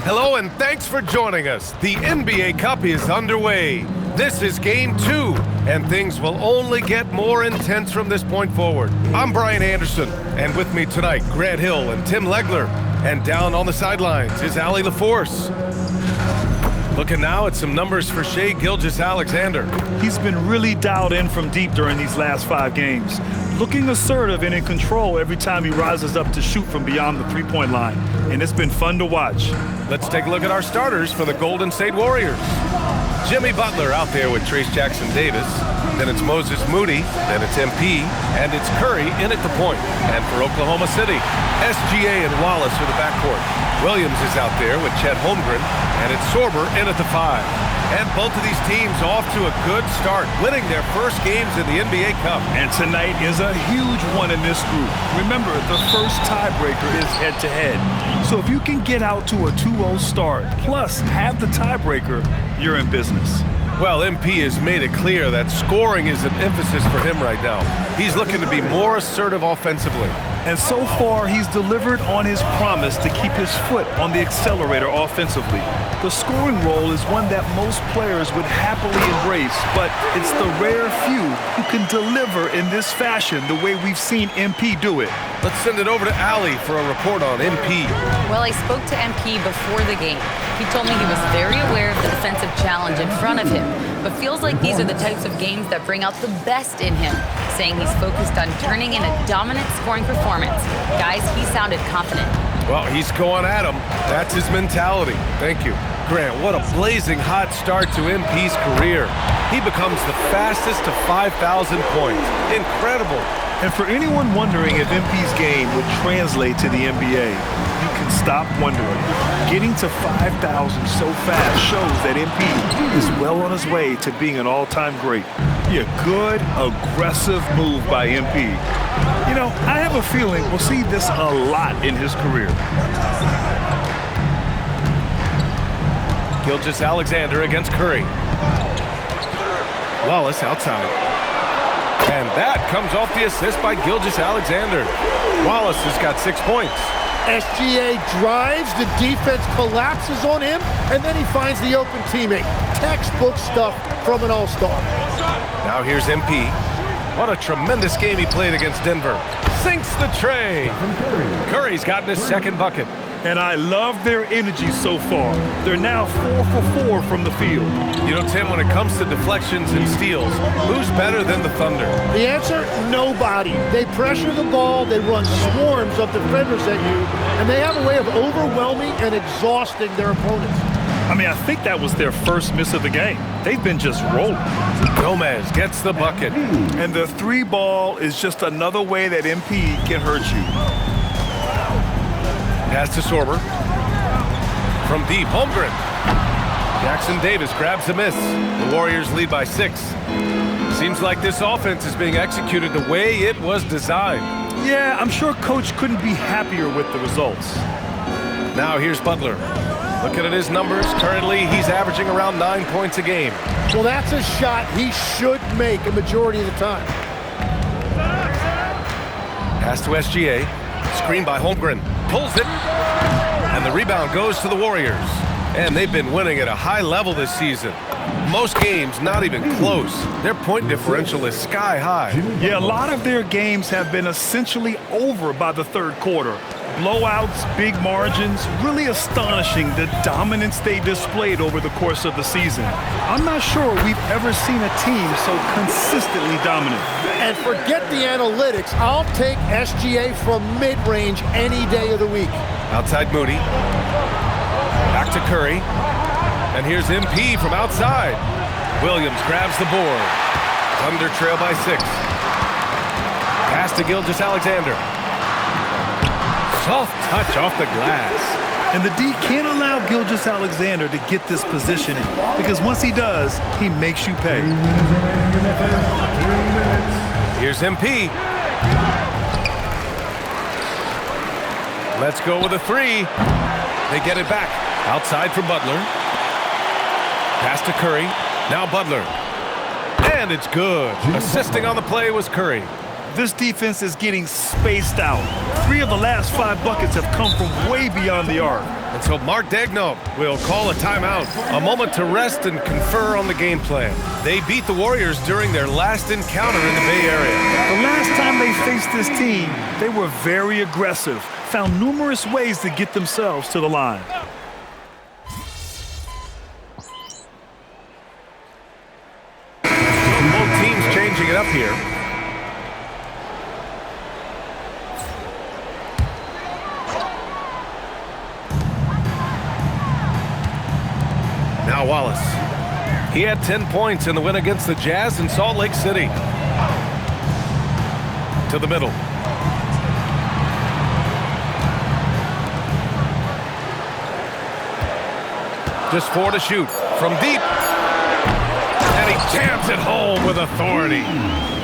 Hello and thanks for joining us. The NBA Cup is underway. This is Game 2, and things will only get more intense from this point forward. I'm Brian Anderson, and with me tonight, Grant Hill and Tim Legler. And down on the sidelines is Allie LaForce. Looking now at some numbers for Shai Gilgeous-Alexander. He's been really dialed in from deep during these last 5 games. Looking assertive and in control every time he rises up to shoot from beyond the three-point line. And it's been fun to watch. Let's take a look at our starters for the Golden State Warriors. Jimmy Butler out there with Trayce Jackson-Davis. Then it's Moses Moody. Then it's MP. And it's Curry in at the point. And for Oklahoma City, SGA and Wallace for the backcourt. Williams is out there with Chet Holmgren. And it's Sorber in at the 5. And both of these teams off to a good start, winning their first games in the NBA Cup. And tonight is a huge one in this group. Remember, the first tiebreaker is head-to-head. So if you can get out to a 2-0 start, plus have the tiebreaker, you're in business. Well, MP has made it clear that scoring is an emphasis for him right now. He's looking to be more assertive offensively. And so far, he's delivered on his promise to keep his foot on the accelerator offensively. The scoring role is one that most players would happily embrace, but it's the rare few who can deliver in this fashion the way we've seen MP do it. Let's send it over to Allie for a report on MP. Well, I spoke to MP before the game. He told me he was very aware of the defensive challenge in front of him, but feels like these are the types of games that bring out the best in him, saying he's focused on turning in a dominant scoring performance. Guys, he sounded confident. Well, he's going at him. That's his mentality. Thank you. Grant, what a blazing hot start to MP's career. He becomes the fastest to 5,000 points. Incredible. And for anyone wondering if MP's game would translate to the NBA, you can stop wondering. Getting to 5,000 so fast shows that MP is well on his way to being an all-time great. Yeah, good, aggressive move by MP. You know, I have a feeling we'll see this a lot in his career. Gilgeous-Alexander against Curry. Wallace outside. And that comes off the assist by Gilgeous-Alexander. Wallace has got 6 points. SGA drives, the defense collapses on him, and then he finds the open teammate. Textbook stuff from an all-star. Now here's MP. What a tremendous game he played against Denver. Sinks the tray. Curry's gotten his second bucket. And I love their energy so far. They're now 4 for 4 from the field. You know, Tim, when it comes to deflections and steals, who's better than the Thunder? The answer, nobody. They pressure the ball, they run swarms of defenders at you, and they have a way of overwhelming and exhausting their opponents. I mean, I think that was their first miss of the game. They've been just rolling. Gomez gets the bucket. And the 3 ball is just another way that MP can hurt you. Pass to Sorber. From deep, Holmgren. Jackson Davis grabs the miss. The Warriors lead by 6. Seems like this offense is being executed the way it was designed. Yeah, I'm sure Coach couldn't be happier with the results. Now here's Butler. Looking at his numbers, currently he's averaging around 9 points a game. Well, that's a shot he should make a majority of the time. Pass to SGA. Screen by Holmgren. Pulls it. And the rebound goes to the Warriors. And they've been winning at a high level this season. Most games not even close. Their point differential is sky high. Yeah, a lot of their games have been essentially over by the third quarter. Blowouts, big margins, really astonishing the dominance they displayed over the course of the season. I'm not sure we've ever seen a team so consistently dominant. And forget the analytics. I'll take SGA from mid-range any day of the week. Outside Moody. Back to Curry. And here's MP from outside. Williams grabs the board. Thunder trail by 6. Pass to Gilgeous-Alexander. Soft touch off the glass. And the D can't allow Gilgeous-Alexander to get this positioning because once he does, he makes you pay. Here's MP. Let's go with a 3. They get it back. Outside for Butler. Pass to Curry. Now Butler. And it's good. Assisting on the play was Curry. This defense is getting spaced out. 3 of the last 5 buckets have come from way beyond the arc. And so Mark Daigneault will call a timeout. A moment to rest and confer on the game plan. They beat the Warriors during their last encounter in the Bay Area. The last time they faced this team, they were very aggressive, found numerous ways to get themselves to the line. Both teams changing it up here. Now Wallace. He had 10 points in the win against the Jazz in Salt Lake City. To the middle. Just 4 to shoot. From deep. jams it home with authority.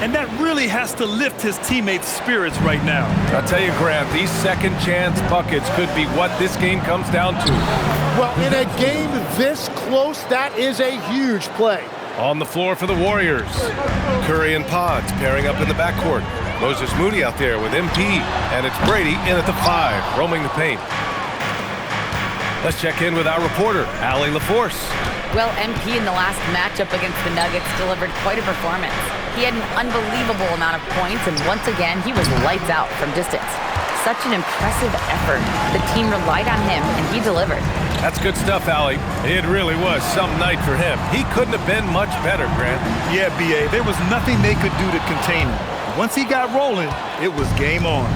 And that really has to lift his teammates' spirits right now. I'll tell you, Grant, these second chance buckets could be what this game comes down to. Well, in a game this close, that is a huge play. On the floor for the Warriors, Curry and Pods pairing up in the backcourt. Moses Moody out there with MP, and it's Brady in at the 5, roaming the paint. Let's check in with our reporter, Allie LaForce. Well, MP in the last matchup against the Nuggets delivered quite a performance. He had an unbelievable amount of points, and once again, he was lights out from distance. Such an impressive effort. The team relied on him, and he delivered. That's good stuff, Allie. It really was some night for him. He couldn't have been much better, Grant. Yeah, B.A., there was nothing they could do to contain him. Once he got rolling, it was game on.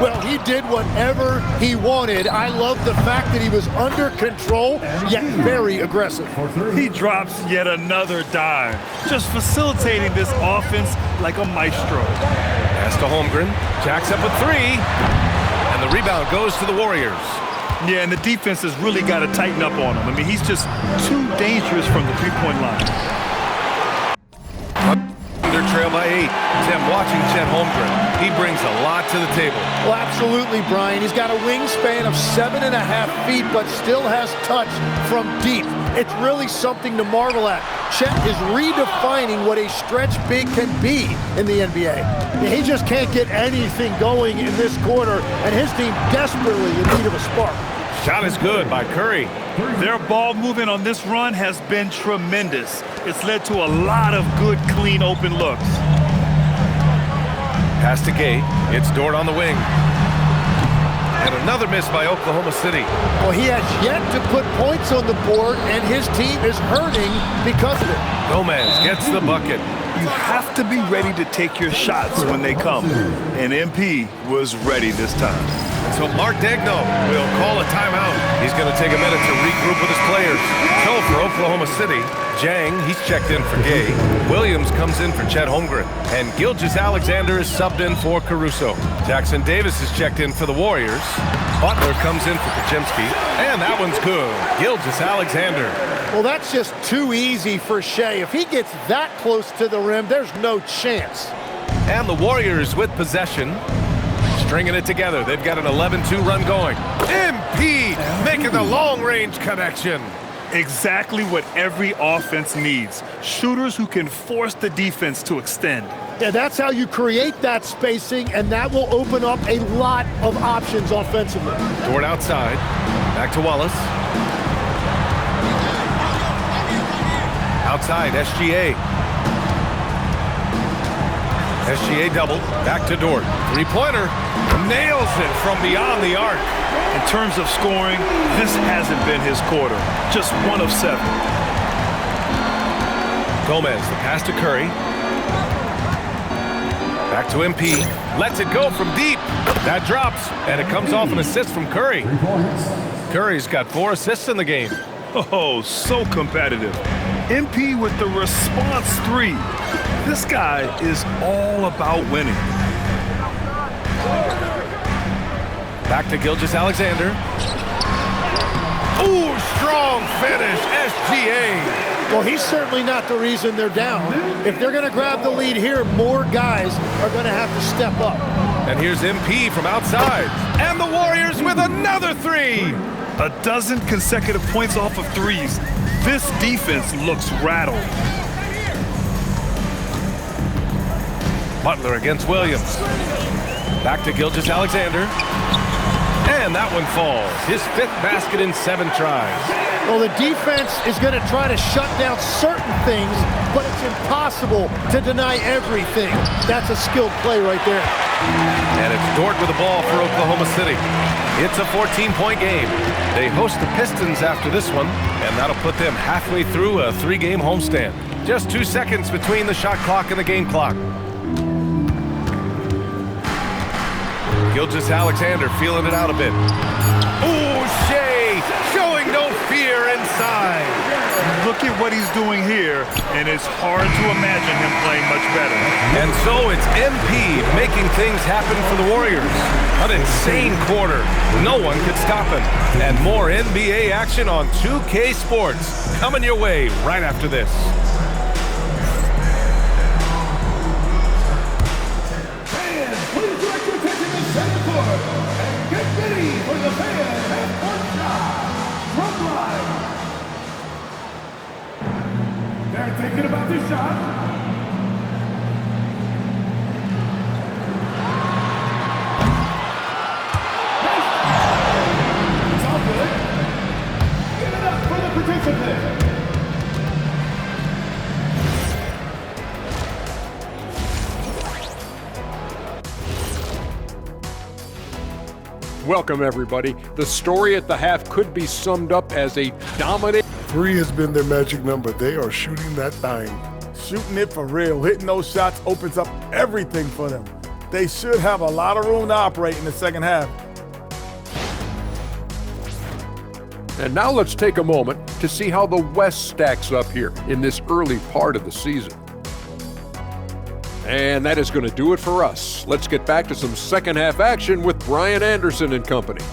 Well, he did whatever he wanted. I love the fact that he was under control, yet very aggressive. He drops yet another dime, just facilitating this offense like a maestro. Pass to Holmgren. Jacks up a 3. And the rebound goes to the Warriors. Yeah, and the defense has really got to tighten up on him. I mean, he's just too dangerous from the three-point line. Under trail by 8. Tim watching Chet Holmgren. He brings a lot to the table. Well, absolutely, Brian. He's got a wingspan of 7.5 feet, but still has touch from deep. It's really something to marvel at. Chet is redefining what a stretch big can be in the NBA. He just can't get anything going in this quarter, and his team desperately in need of a spark. Shot is good by Curry. Their ball movement on this run has been tremendous. It's led to a lot of good, clean, open looks. Pass to Gay. It's Dort on the wing. And another miss by Oklahoma City. Well, he has yet to put points on the board, and his team is hurting because of it. Gomez gets the bucket. You have to be ready to take your shots when they come. And MP was ready this time. So Mark Daigneault will call a timeout. He's going to take a minute to regroup with his players. So for Oklahoma City, Jang, he's checked in for Gay. Williams comes in for Chet Holmgren. And Gilgeous-Alexander is subbed in for Caruso. Jackson Davis is checked in for the Warriors. Butler comes in for Podziemski. And that one's good. Gilgeous-Alexander. Well, that's just too easy for Shea. If he gets that close to the rim, there's no chance. And the Warriors with possession. Stringing it together. They've got an 11-2 run going. MP making the long-range connection. Exactly what every offense needs. Shooters who can force the defense to extend. Yeah, that's how you create that spacing, and that will open up a lot of options offensively. Dort outside. Back to Wallace. Outside, SGA. SGA double. Back to Dort. Three-pointer. Nails it from beyond the arc. In terms of scoring, this hasn't been his quarter. Just 1 of 7. Gomez, the pass to Curry. Back to MP. Lets it go from deep. That drops, and it comes off an assist from Curry. Curry's got 4 assists in the game. Oh, so competitive. MP with the response 3. This guy is all about winning. Back to Gilgeous-Alexander. Ooh, strong finish, SGA. Well, he's certainly not the reason they're down. If they're going to grab the lead here, more guys are going to have to step up. And here's MP from outside. And the Warriors with another 3. A dozen consecutive points off of threes. This defense looks rattled. Butler against Williams. Back to Gilgeous-Alexander. And that one falls. His 5th basket in 7 tries. Well, the defense is going to try to shut down certain things, but it's impossible to deny everything. That's a skilled play right there. And it's Dort with the ball for Oklahoma City. It's a 14-point game. They host the Pistons after this one, and that'll put them halfway through a 3-game homestand. Just 2 seconds between the shot clock and the game clock. Gilgeous-Alexander feeling it out a bit. Ooh, Shea showing no fear inside. Look at what he's doing here, and it's hard to imagine him playing much better. And so it's MP making things happen for the Warriors. An insane quarter. No one could stop him. And more NBA action on 2K Sports coming your way right after this. They're thinking about this shot. It's all good. Give it up for the participant. Welcome, everybody. The story at the half could be summed up as a dominant. 3 has been their magic number. They are shooting that thing. Shooting it for real. Hitting those shots opens up everything for them. They should have a lot of room to operate in the second half. And now let's take a moment to see how the West stacks up here in this early part of the season. And that is going to do it for us. Let's get back to some second half action with Brian Anderson and company.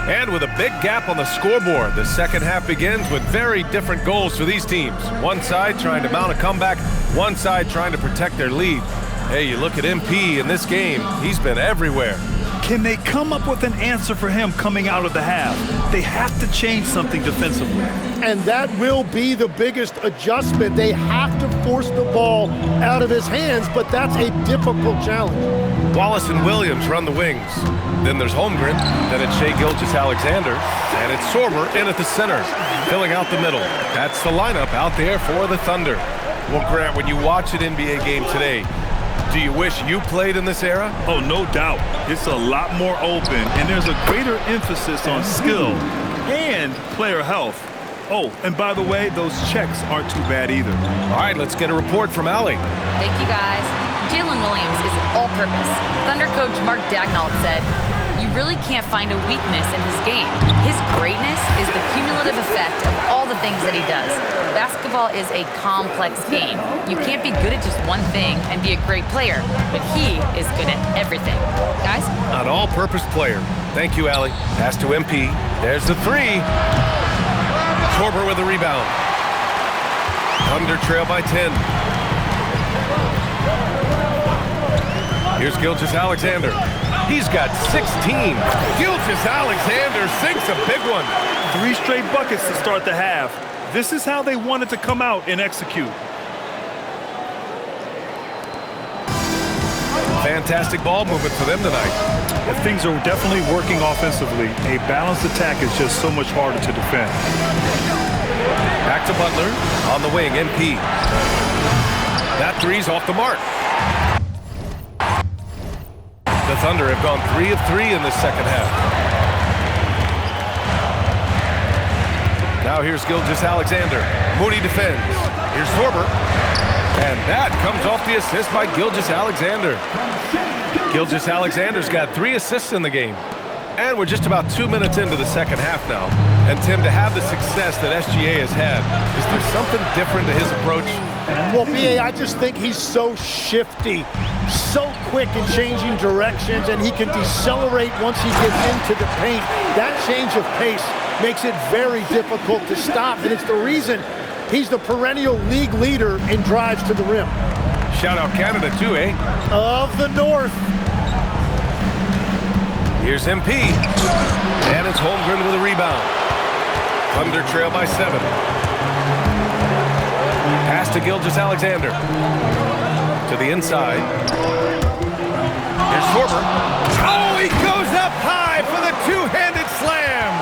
And with a big gap on the scoreboard, the second half begins with very different goals for these teams. One side trying to mount a comeback, one side trying to protect their lead. Hey, you look at MP in this game, he's been everywhere. Can they come up with an answer for him coming out of the half? They have to change something defensively. And that will be the biggest adjustment. They have to force the ball out of his hands, but that's a difficult challenge. Wallace and Williams run the wings. Then there's Holmgren, then it's Shai Gilgeous-Alexander, and it's Sorber in at the center, filling out the middle. That's the lineup out there for the Thunder. Well, Grant, when you watch an NBA game today, do you wish you played in this era? Oh, no doubt. It's a lot more open, and there's a greater emphasis on skill and player health. Oh, and by the way, those checks aren't too bad either. All right, let's get a report from Allie. Thank you, guys. Jalen Williams is all-purpose. Thunder coach Mark Daigneault said, "You really can't find a weakness in his game. His greatness is the cumulative effect of all the things that he does. Basketball is a complex game. You can't be good at just one thing and be a great player, but he is good at everything." Guys? An all-purpose player. Thank you, Allie. Pass to MP. There's the three. Sorber with the rebound. Thunder trail by 10. Here's Gilgeous-Alexander. He's got 16. Gilgeous-Alexander sinks a big one. 3 straight buckets to start the half. This is how they wanted to come out and execute. Fantastic ball movement for them tonight. Things are definitely working offensively. A balanced attack is just so much harder to defend. Back to Butler on the wing, MP. That three's off the mark. The Thunder have gone 3 of 3 in this second half. Now here's Gilgeous-Alexander. Moody defends. Here's Sorber. And that comes off the assist by Gilgeous-Alexander. Gilgeous-Alexander's got 3 assists in the game. And we're just about 2 minutes into the second half now. And Tim, to have the success that SGA has had, is there something different to his approach? Well, B.A., I just think he's so shifty, so quick in changing directions, and he can decelerate once he gets into the paint. That change of pace makes it very difficult to stop, and it's the reason he's the perennial league leader in drives to the rim. Shout out Canada too, eh? Of the North. Here's MP. And it's Holmgren with a rebound. Thunder trail by 7. Pass to Gilgeous-Alexander. To the inside. Here's Sorber. Oh, he goes up high for the two-handed slam.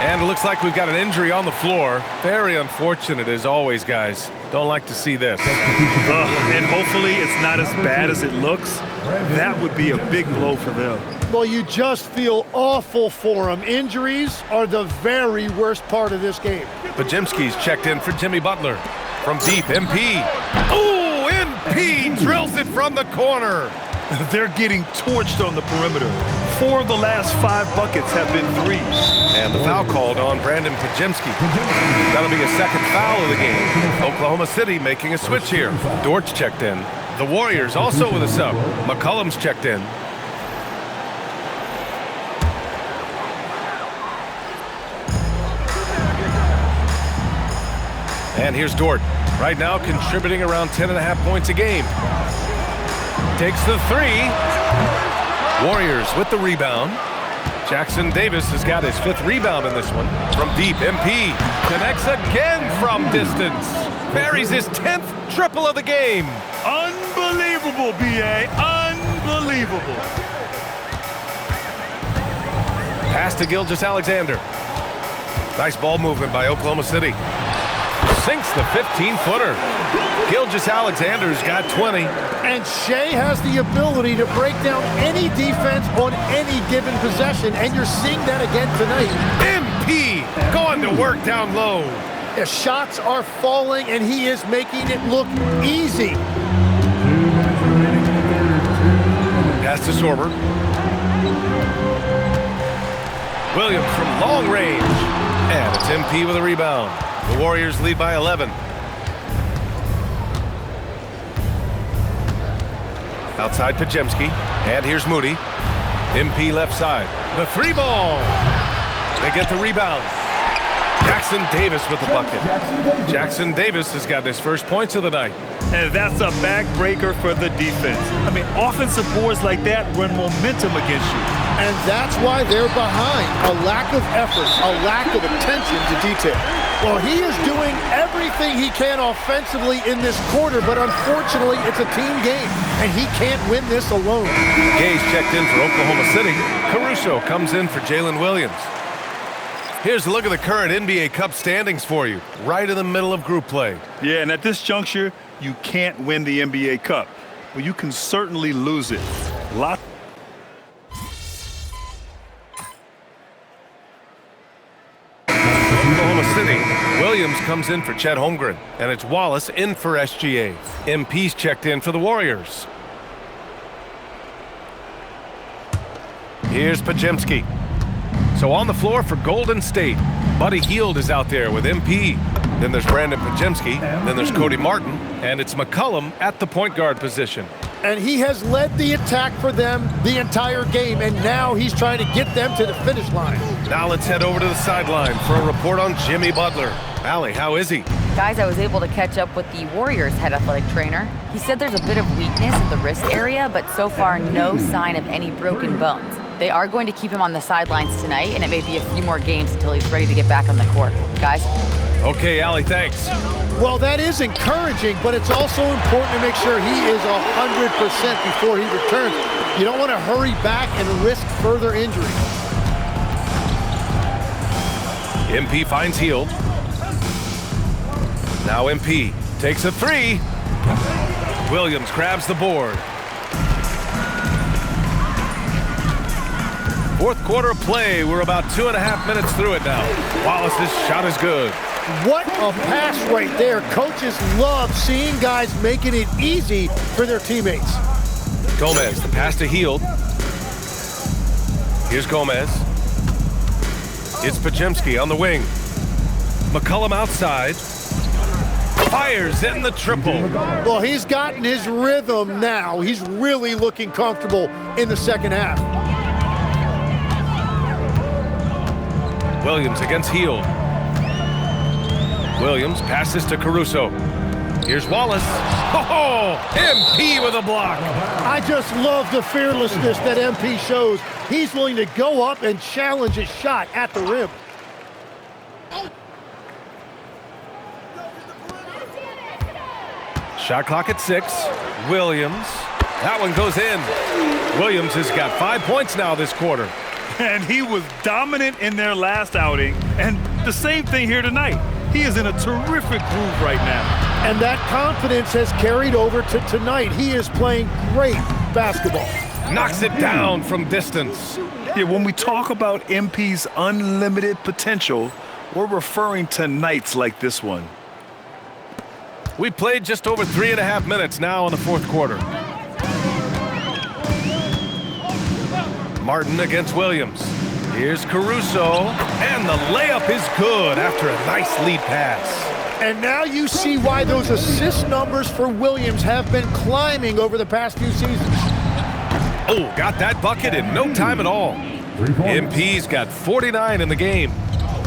And it looks like we've got an injury on the floor. Very unfortunate as always, guys. Don't like to see this. And hopefully it's not as bad as it looks. That would be a big blow for them. Well, you just feel awful for him. Injuries are the very worst part of this game. Podziemski's checked in for Jimmy Butler. From deep, MP. Oh, MP drills it from the corner. They're getting torched on the perimeter. 4 of the last 5 buckets have been threes. And the foul called on Brandon Podziemski. That'll be a second foul of the game. Oklahoma City making a switch here. Dortch checked in. The Warriors also with a sub. McCollum's checked in. And here's Dort. Right now contributing around 10.5 points a game. Takes the three. Warriors with the rebound. Jackson Davis has got his 5th rebound in this one. From deep, MP connects again from distance. Buries his 10th triple of the game. Unbelievable, B.A. Unbelievable. Pass to Gilgeous-Alexander. Nice ball movement by Oklahoma City. Sinks the 15-footer. Gilgeous-Alexander's got 20. And Shea has the ability to break down any defense on any given possession, and you're seeing that again tonight. MP going to work down low. The shots are falling, and he is making it look easy. Pass to Sorber. Williams from long range. And it's MP with a rebound. The Warriors lead by 11. Outside Podziemski. And here's Moody. MP left side. The 3-ball. They get the rebound. Jackson Davis with the bucket. Jackson Davis has got his first points of the night. And that's a backbreaker for the defense. I mean, offensive boards like that run momentum against you. And that's why they're behind. A lack of effort, a lack of attention to detail. Well, he is doing everything he can offensively in this quarter, but unfortunately, it's a team game, and he can't win this alone. Gay's checked in for Oklahoma City. Caruso comes in for Jalen Williams. Here's a look at the current NBA Cup standings for you, right in the middle of group play. Yeah, and at this juncture, you can't win the NBA Cup, but you can certainly lose it. Oklahoma City. Williams comes in for Chet Holmgren, and it's Wallace in for SGA. MP's checked in for the Warriors. Here's Podziemski. So on the floor for Golden State, Buddy Hield is out there with MP. Then there's Brandon Podziemski. Then there's Cody Martin. And it's McCollum at the point guard position. And he has led the attack for them the entire game, and now he's trying to get them to the finish line. Now let's head over to the sideline for a report on Jimmy Butler. Allie, how is he? Guys, I was able to catch up with the Warriors head athletic trainer. He said there's a bit of weakness at the wrist area, but so far no sign of any broken bones. They are going to keep him on the sidelines tonight, and it may be a few more games until he's ready to get back on the court. Guys? Okay, Allie, thanks. Well, that is encouraging, but it's also important to make sure he is 100% before he returns. You don't want to hurry back and risk further injury. MP finds Hield. Now MP takes a 3. Williams grabs the board. Fourth quarter of play. We're about 2.5 minutes through it now. Wallace's shot is good. What a pass right there. Coaches love seeing guys making it easy for their teammates. Gomez, the pass to Hield. Here's Gomez. It's Podziemski on the wing. McCollum outside. Fires in the triple. Well, he's gotten his rhythm now. He's really looking comfortable in the second half. Williams against Hield. Williams passes to Caruso. Here's Wallace. Oh, MP with a block. I just love the fearlessness that MP shows. He's willing to go up and challenge his shot at the rim. Shot clock at 6. Williams. That one goes in. Williams has got 5 points now this quarter. And he was dominant in their last outing. And the same thing here tonight. He is in a terrific groove right now. And that confidence has carried over to tonight. He is playing great basketball. Knocks it down from distance. Yeah, when we talk about MP's unlimited potential, we're referring to nights like this one. We played just over 3.5 minutes now in the fourth quarter. Martin against Williams. Here's Caruso, and the layup is good after a nice lead pass. And now you see why those assist numbers for Williams have been climbing over the past few seasons. Oh, got that bucket in no time at all. MP's got 49 in the game.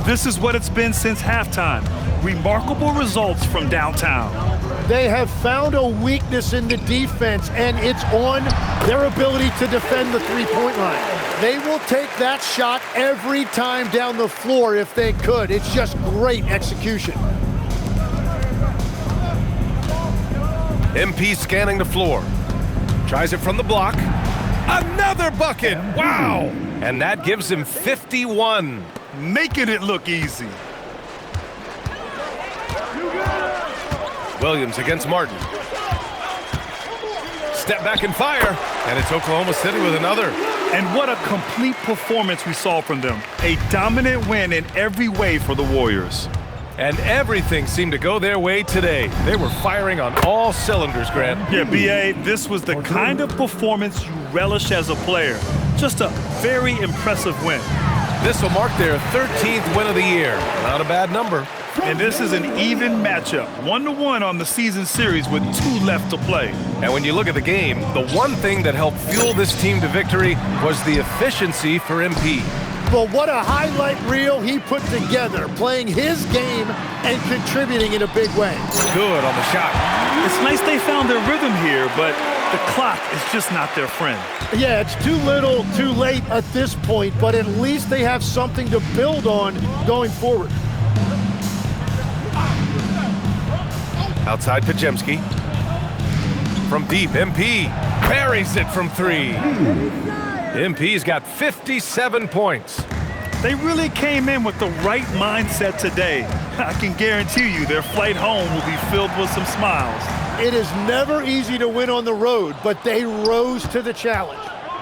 This is what it's been since halftime. Remarkable results from downtown. They have found a weakness in the defense, and it's on their ability to defend the three-point line. They will take that shot every time down the floor if they could. It's just great execution. MP scanning the floor. Tries it from the block. Another bucket! Wow! And that gives him 51. Making it look easy. Williams against Martin. Step back and fire, and it's Oklahoma City with another. And what a complete performance we saw from them. A dominant win in every way for the Warriors. And everything seemed to go their way today. They were firing on all cylinders, Grant. Yeah, B.A., this was the kind of performance you relish as a player. Just a very impressive win. This will mark their 13th win of the year. Not a bad number. And this is an even matchup, 1-1 on the season series with 2 left to play. And when you look at the game, the one thing that helped fuel this team to victory was the efficiency for MP. But what a highlight reel he put together, playing his game and contributing in a big way. Good on the shot. It's nice they found their rhythm here, but the clock is just not their friend. Yeah, it's too little, too late at this point, but at least they have something to build on going forward. Outside Pajemski. From deep, MP parries it from 3. MP's got 57 points. They really came in with the right mindset today. I can guarantee you their flight home will be filled with some smiles. It is never easy to win on the road, but they rose to the challenge.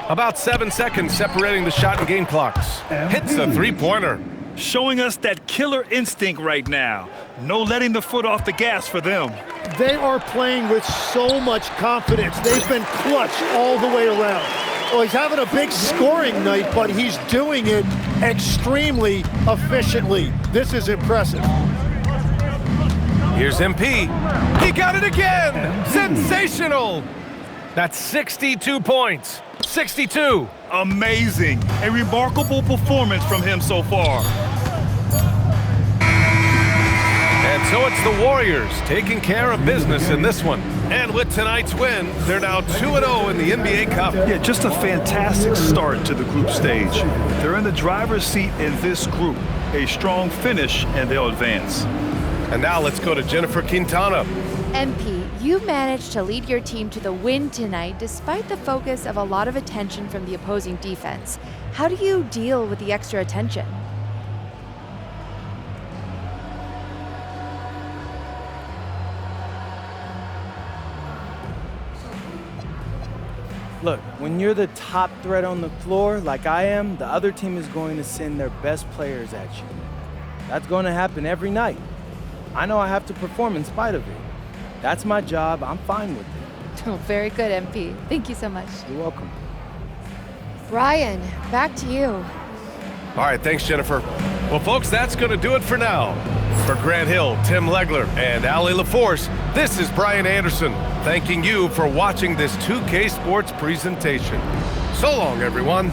About 7 seconds separating the shot and game clocks. Hits a three-pointer. Showing us that killer instinct right now. No letting the foot off the gas for them. They are playing with so much confidence. They've been clutch all the way around. Well, he's having a big scoring night, but he's doing it extremely efficiently. This is impressive. Here's MP. He got it again! Sensational! That's 62 points. 62. Amazing. A remarkable performance from him so far. And so it's the Warriors taking care of business in this one. And with tonight's win, they're now 2-0 in the NBA Cup. Yeah, just a fantastic start to the group stage. They're in the driver's seat in this group. A strong finish, and they'll advance. And now let's go to Jennifer Quintana. MP, you managed to lead your team to the win tonight despite the focus of a lot of attention from the opposing defense. How do you deal with the extra attention? Look, when you're the top threat on the floor, like I am, the other team is going to send their best players at you. That's going to happen every night. I know I have to perform in spite of it. That's my job. I'm fine with it. Oh, very good, MP. Thank you so much. You're welcome. Brian, back to you. All right, thanks, Jennifer. Well, folks, that's going to do it for now. For Grant Hill, Tim Legler, and Allie LaForce, this is Brian Anderson, thanking you for watching this 2K Sports presentation. So long, everyone.